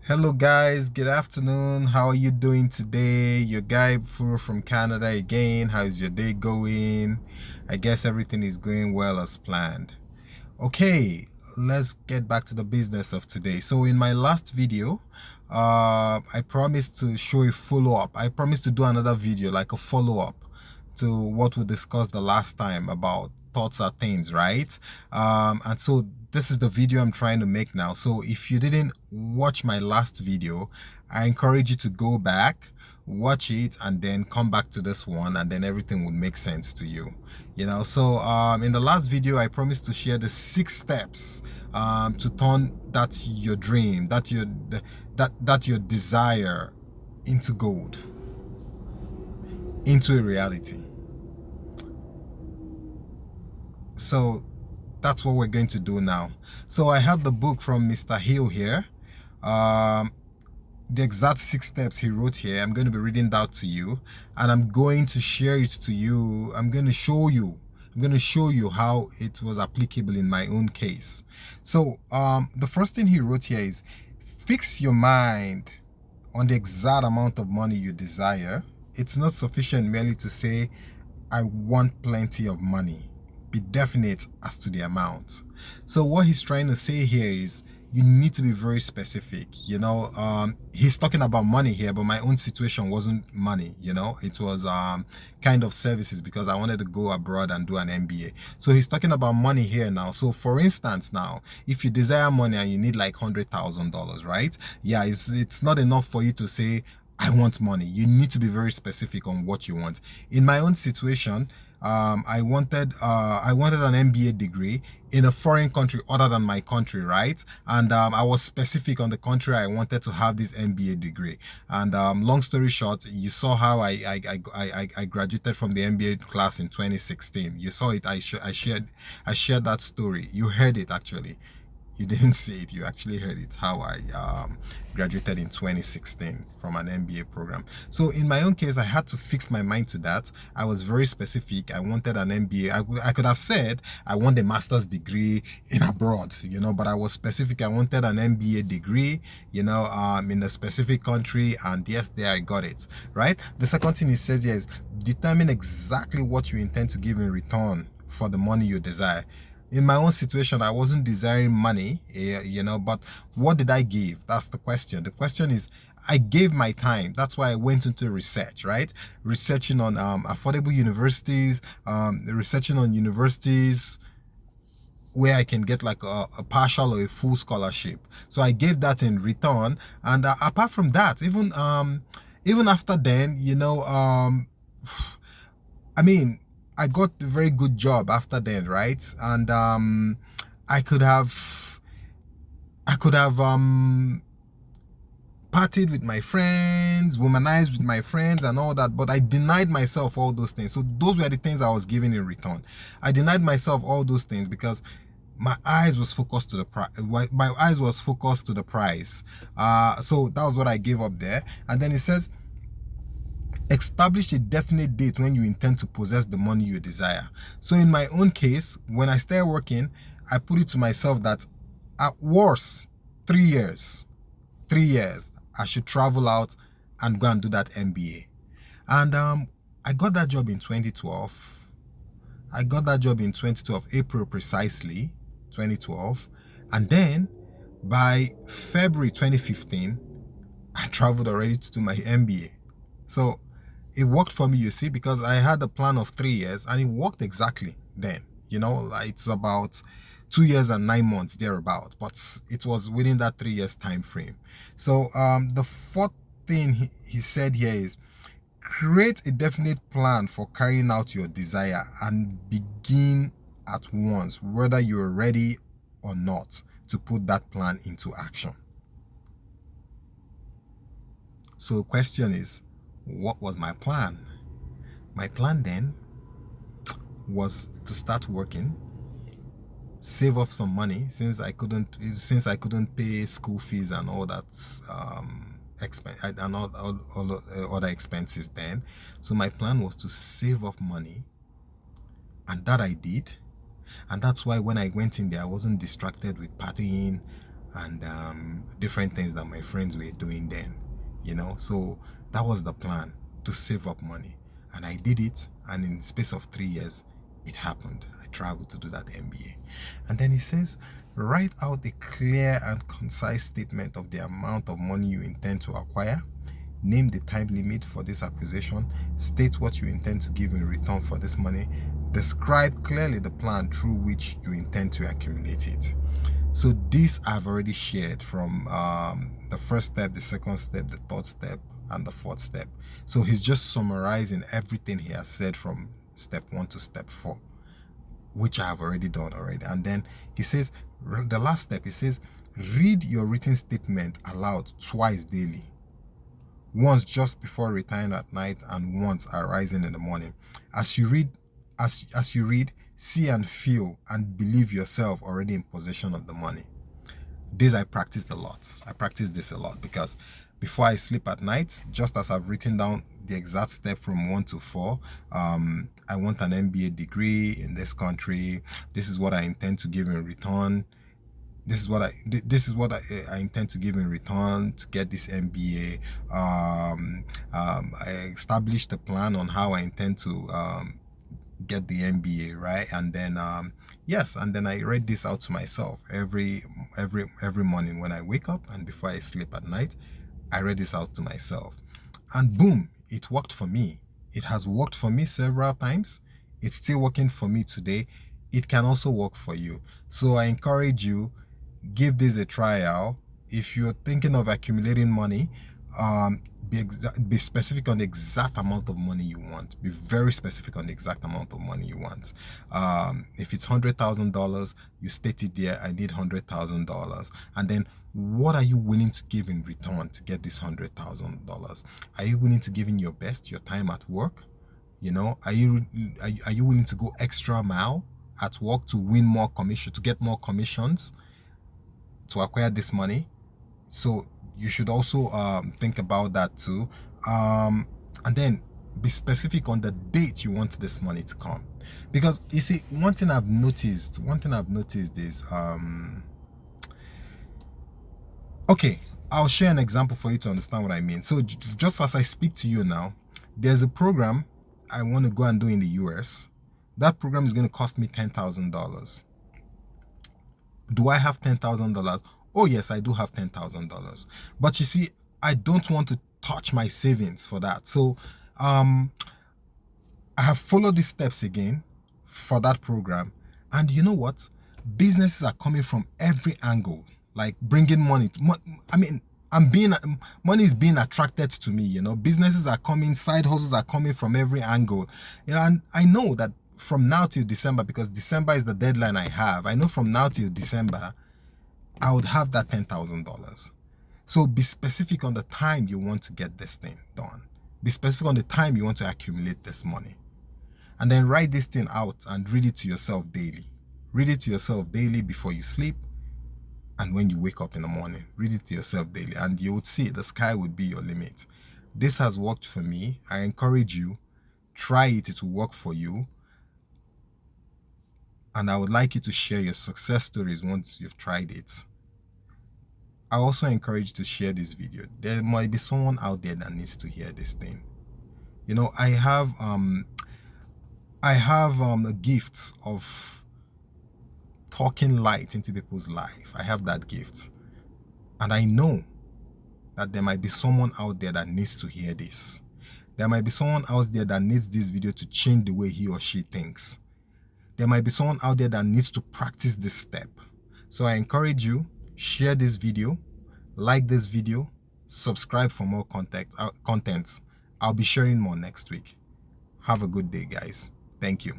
Hello guys, good afternoon. How are you doing today? Your guy Furo from Canada again. How's your day going? I guess everything is going well as planned. Okay, let's get back to the business of today. So in my last video, I promised to show a follow-up. I promised to do another video like a follow-up to what we discussed the last time about thoughts are things, right? And so this is the video I'm trying to make now. So if you didn't watch my last video, I encourage you to go back, watch it, and then come back to this one, and then everything would make sense to you. So in the last video I promised to share the 6 steps to turn that your dream, that your desire into gold, into a reality. So that's what we're going to do now. So I have the book from Mr. Hill here. The exact 6 steps he wrote here. I'm going to be reading that to you, and I'm going to share it to you. I'm going to show you how it was applicable in my own case. So the first thing he wrote here is fix your mind on the exact amount of money you desire. It's not sufficient merely to say, I want plenty of money. Be definite as to the amount. So what he's trying to say here is you need to be very specific. He's talking about money here, but my own situation wasn't money. It was kind of services, because I wanted to go abroad and do an MBA. So he's talking about money here now. So for instance, now if you desire money and you need like $100,000, right? Yeah, it's not enough for you to say I want money. You need to be very specific on what you want. In my own situation, I wanted an MBA degree in a foreign country other than my country, right? And I was specific on the country I wanted to have this MBA degree. And long story short, you saw how I graduated from the MBA class in 2016. You saw it. I shared that story. You heard it actually. You didn't see it, you actually heard it, how I graduated in 2016 from an MBA program. So in my own case, I had to fix my mind to that. I was very specific. I wanted an MBA. I could have said I want a master's degree in abroad, but I was specific. I wanted an MBA degree, in a specific country, and yes, there I got it, right? The second thing he says here is determine exactly what you intend to give in return for the money you desire. In my own situation, I wasn't desiring money, but what did I give? That's the question. The question is, I gave my time. That's why I went into research, right? Researching on affordable universities, researching on universities where I can get like a partial or a full scholarship. So I gave that in return. And apart from that, even after then, I got a very good job after then, right? And I could have partied with my friends, womanized with my friends and all that, but I denied myself all those things. So those were the things I was giving in return. I denied myself all those things because my eyes was focused to the prize. My eyes was focused to the prize. So that was what I gave up there. And then it says, establish a definite date when you intend to possess the money you desire. So in my own case, when I started working, I put it to myself that at worst 3 years, I should travel out and go and do that MBA. And I got that job in 2012. April precisely, 2012. And then by February 2015, I traveled already to do my MBA. So it worked for me, you see, because I had a plan of 3 years and it worked exactly then. It's about 2 years and 9 months thereabout, but it was within that 3 years time frame. So the fourth thing he said here is create a definite plan for carrying out your desire and begin at once, whether you're ready or not, to put that plan into action. So the question is, what was my plan? My plan then was to start working, save up some money since I couldn't pay school fees and all that expense and all other expenses then. So my plan was to save up money, and that I did. And that's why when I went in there, I wasn't distracted with partying and different things that my friends were doing then, So that was the plan, to save up money. And I did it, and in the space of 3 years, it happened. I traveled to do that MBA. And then he says, write out a clear and concise statement of the amount of money you intend to acquire. Name the time limit for this acquisition. State what you intend to give in return for this money. Describe clearly the plan through which you intend to accumulate it. So this I've already shared from the first step, the second step, the third step, and the fourth step. So he's just summarizing everything he has said from step 1 to step 4, which I have already done already. And then he says, the last step, he says, read your written statement aloud twice daily. Once just before retiring at night, and once arising in the morning. As you read, see and feel and believe yourself already in possession of the money. This I practiced a lot. I practice this a lot because before I sleep at night, just as I've written down the exact step from 1 to 4, I want an MBA degree in this country. This is what I intend to give in return. This is what I intend to give in return to get this MBA. I established a plan on how I intend to get the MBA, right? And then and then I read this out to myself every morning when I wake up, and before I sleep at night, I read this out to myself. And boom, it worked for me. It has worked for me several times. It's still working for me today. It can also work for you. So I encourage you, give this a trial. If you're thinking of accumulating money, be specific on the exact amount of money you want. Be very specific on the exact amount of money you want. If it's $100,000, you state it there, I need $100,000. And then what are you willing to give in return to get this $100,000? Are you willing to give in your best, your time at work? Are you willing to go extra mile at work to win more commission, to get more commissions, to acquire this money? So you should also think about that too. And then be specific on the date you want this money to come. Because you see, one thing I've noticed is okay, I'll share an example for you to understand what I mean. So just as I speak to you now, there's a program I want to go and do in the US. That program is going to cost me $10,000. Do I have $10,000? Oh yes, I do have $10,000. But you see, I don't want to touch my savings for that. So I have followed these steps again for that program. And you know what? Businesses are coming from every angle, like bringing money. Money is being attracted to me. Businesses are coming, side hustles are coming from every angle. And I know that from now till December, because December is the deadline I have, I know from now till December, I would have that $10,000. So be specific on the time you want to get this thing done. Be specific on the time you want to accumulate this money. And then write this thing out and read it to yourself daily. Read it to yourself daily before you sleep. And when you wake up in the morning, read it to yourself daily. And you would see the sky would be your limit. This has worked for me. I encourage you, try it. It will work for you. And I would like you to share your success stories once you've tried it. I also encourage you to share this video. There might be someone out there that needs to hear this thing. I have the gifts of talking light into people's life. I have that gift. And I know that there might be someone out there that needs to hear this. There might be someone out there that needs this video to change the way he or she thinks. There might be someone out there that needs to practice this step. So I encourage you, share this video, like this video, subscribe for more content. I'll be sharing more next week. Have a good day, guys. Thank you.